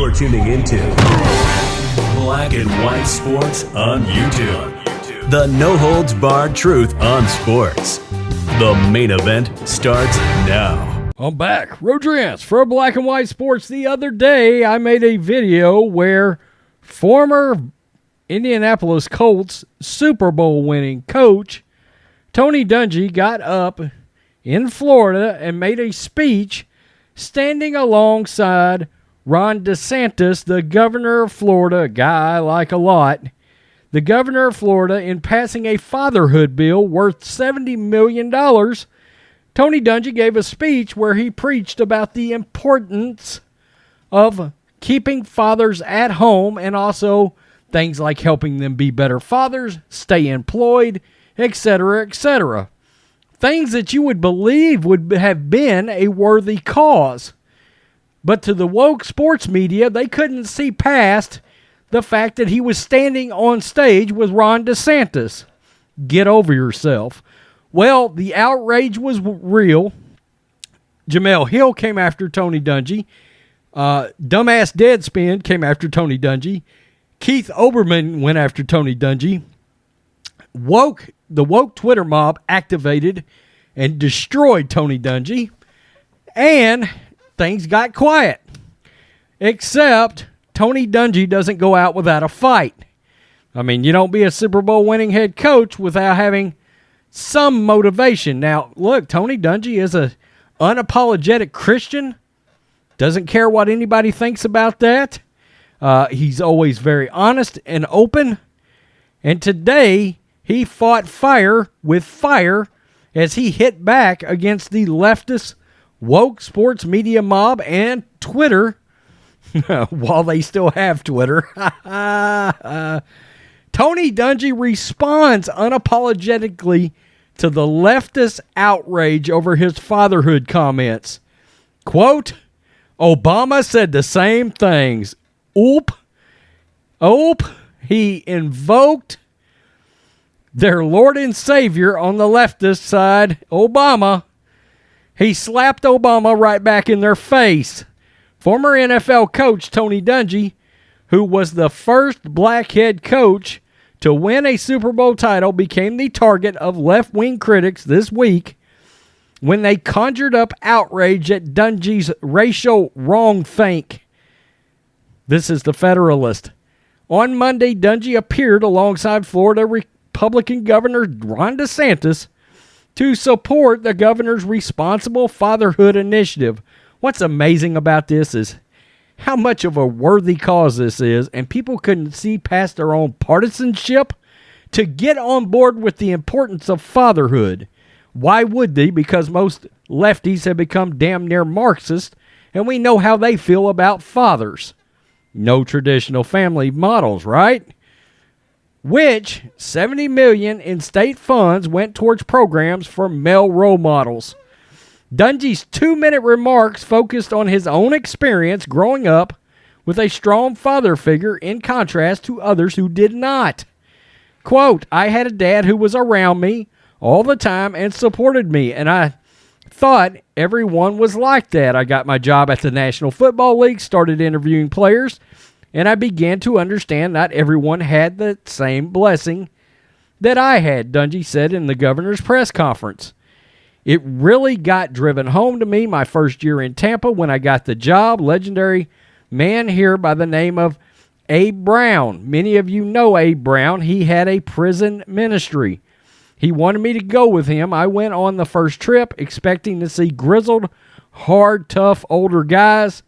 You're tuning into Black and White Sports on YouTube. The no-holds-barred truth on sports. The main event starts now. I'm back. Rodriguez for Black and White Sports. The other day, I made a video where former Indianapolis Colts Super Bowl winning coach Tony Dungy got up in Florida and made a speech standing alongside Ron DeSantis, the governor of Florida, a guy I like a lot, the governor of Florida, in passing a fatherhood bill worth $70 million. Tony Dungy gave a speech where he preached about the importance of keeping fathers at home and also things like helping them be better fathers, stay employed, etc., etc. Things that you would believe would have been a worthy cause. But to the woke sports media, they couldn't see past the fact that he was standing on stage with Ron DeSantis. Get over yourself. Well, the outrage was real. Jamel Hill came after Tony Dungy. Dumbass Deadspin came after Tony Dungy. Keith Olbermann went after Tony Dungy. The woke Twitter mob activated and destroyed Tony Dungy. And things got quiet. Except Tony Dungy doesn't go out without a fight. I mean, you don't be a Super Bowl winning head coach without having some motivation. Now, look, Tony Dungy is a unapologetic Christian. Doesn't care what anybody thinks about that. He's always very honest and open. And today, he fought fire with fire as he hit back against the leftist woke sports media mob and Twitter, while they still have Twitter. Tony Dungy responds unapologetically to the leftist outrage over his fatherhood comments. Quote, Obama said the same things. Oop. He invoked their Lord and Savior on the leftist side, Obama. He slapped Obama right back in their face. Former NFL coach Tony Dungy, who was the first black head coach to win a Super Bowl title, became the target of left-wing critics this week when they conjured up outrage at Dungy's racial wrongthink. This is the Federalist. On Monday, Dungy appeared alongside Florida Republican Governor Ron DeSantis to support the governor's responsible fatherhood initiative. What's amazing about this is how much of a worthy cause this is, and people couldn't see past their own partisanship to get on board with the importance of fatherhood. Why would they? Because most lefties have become damn near Marxist, and we know how they feel about fathers. No traditional family models, right? Which $70 million in state funds went towards programs for male role models. Dungy's 2-minute remarks focused on his own experience growing up with a strong father figure in contrast to others who did not. Quote, I had a dad who was around me all the time and supported me, and I thought everyone was like that. I got my job at the National Football League, started interviewing players, and I began to understand not everyone had the same blessing that I had, Dungy said in the governor's press conference. It really got driven home to me my first year in Tampa when I got the job. Legendary man here by the name of Abe Brown. Many of you know Abe Brown. He had a prison ministry. He wanted me to go with him. I went on the first trip expecting to see grizzled, hard, tough, older guys.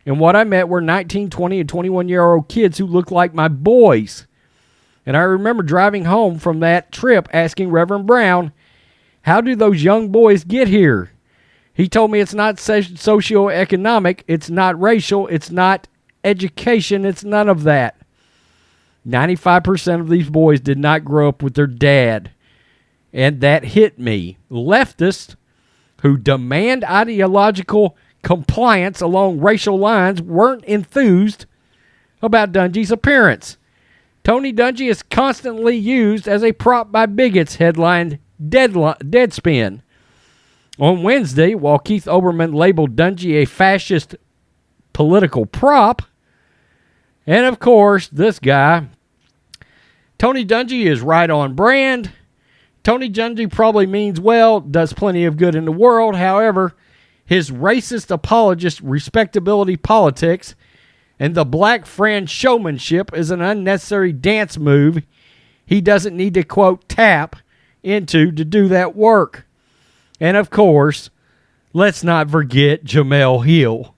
And what I met were 19, 20, and 21-year-old kids who looked like my boys. And I remember driving home from that trip asking Reverend Brown, how do those young boys get here? He told me it's not socioeconomic, it's not racial, it's not education, it's none of that. 95% of these boys did not grow up with their dad. And that hit me. Leftists who demand ideological compliance along racial lines weren't enthused about Dungy's appearance. Tony Dungy is constantly used as a prop by bigots, headlined Deadspin. On Wednesday, while Keith Olbermann labeled Dungy a fascist political prop, And of course, this guy, Tony Dungy, is right on brand. Tony Dungy probably means well, does plenty of good in the world. However, his racist apologist respectability politics and the black friend showmanship is an unnecessary dance move he doesn't need to, quote, tap into to do that work. And of course, let's not forget Jamel Hill.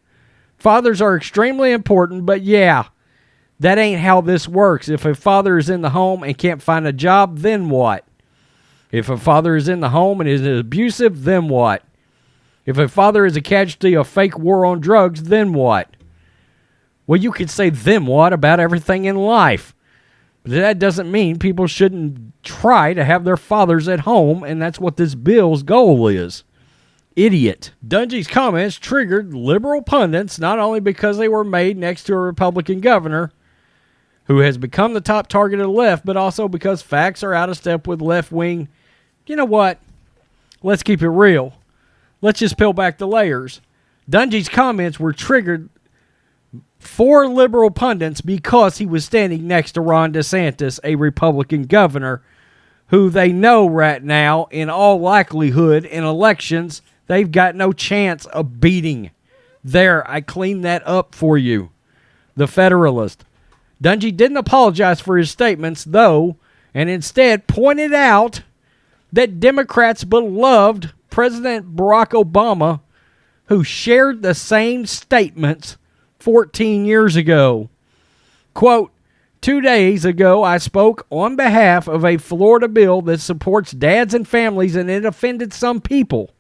Fathers are extremely important, but yeah, that ain't how this works. If a father is in the home and can't find a job, then what? If a father is in the home and is abusive, then what? If a father is a casualty of fake war on drugs, then what? Well, you could say then what about everything in life. But that doesn't mean people shouldn't try to have their fathers at home, and that's what this bill's goal is. Idiot. Dungy's comments triggered liberal pundits not only because they were made next to a Republican governor who has become the top target of the left, but also because facts are out of step with left-wing. You know what? Let's keep it real. Let's just peel back the layers. Dungy's comments were triggered for liberal pundits because he was standing next to Ron DeSantis, a Republican governor, who they know right now, in all likelihood, in elections, they've got no chance of beating. There, I cleaned that up for you. The Federalist. Dungy didn't apologize for his statements, though, and instead pointed out that Democrats beloved President Barack Obama, who shared the same statements 14 years ago. Quote, 2 days ago, I spoke on behalf of a Florida bill that supports dads and families, and it offended some people.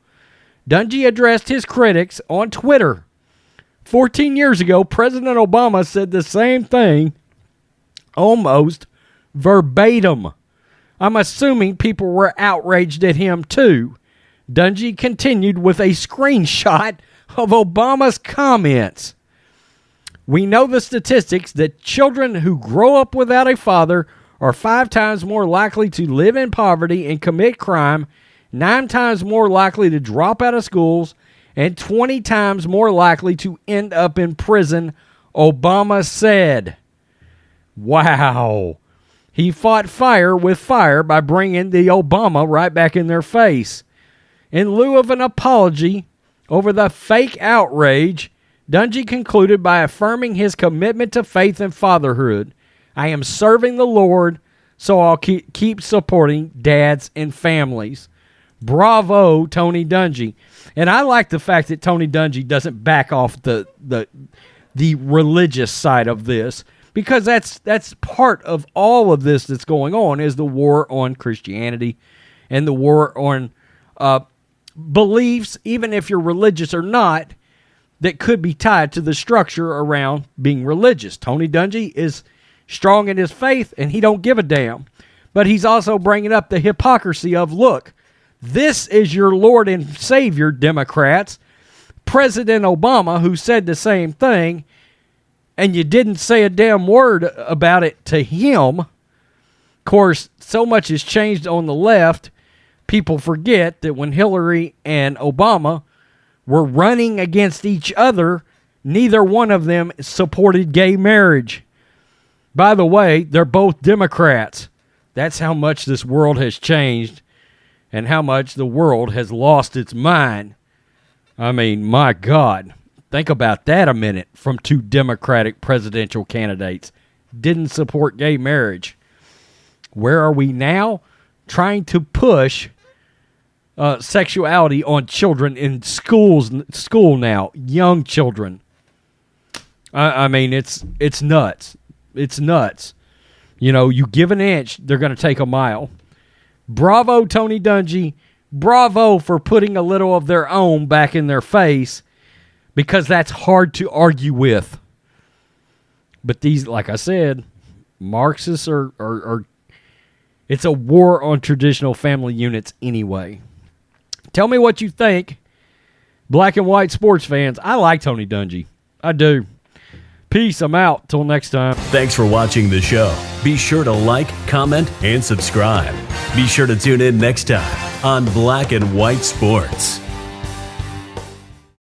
Dungy addressed his critics on Twitter. 14 years ago, President Obama said the same thing, almost verbatim. I'm assuming people were outraged at him too. Dungy continued with a screenshot of Obama's comments. We know the statistics that children who grow up without a father are 5 times more likely to live in poverty and commit crime, 9 times more likely to drop out of schools, and 20 times more likely to end up in prison, Obama said. Wow. He fought fire with fire by bringing the Obama right back in their face. In lieu of an apology over the fake outrage, Dungy concluded by affirming his commitment to faith and fatherhood. I am serving the Lord, so I'll keep supporting dads and families. Bravo, Tony Dungy. And I like the fact that Tony Dungy doesn't back off the religious side of this, because that's part of all of this that's going on, is the war on Christianity and the war on beliefs, even if you're religious or not, that could be tied to the structure around being religious. Tony Dungy is strong in his faith, and he don't give a damn. But he's also bringing up the hypocrisy of, look, this is your Lord and Savior, Democrats, President Obama, who said the same thing, and you didn't say a damn word about it to him. Of course, so much has changed on the left, people forget that when Hillary and Obama were running against each other, neither one of them supported gay marriage. By the way, they're both Democrats. That's how much this world has changed and how much the world has lost its mind. I mean, my God. Think about that a minute, from 2 Democratic presidential candidates. Didn't support gay marriage. Where are we now? Trying to push sexuality on children in school now, young children. I mean, it's nuts. It's nuts. You know, you give an inch, they're going to take a mile. Bravo, Tony Dungy. Bravo for putting a little of their own back in their face, because that's hard to argue with. But these, like I said, Marxists are it's a war on traditional family units anyway. Tell me what you think, black and white sports fans. I like Tony Dungy. I do. Peace. I'm out. Till next time. Thanks for watching the show. Be sure to like, comment, and subscribe. Be sure to tune in next time on Black and White Sports.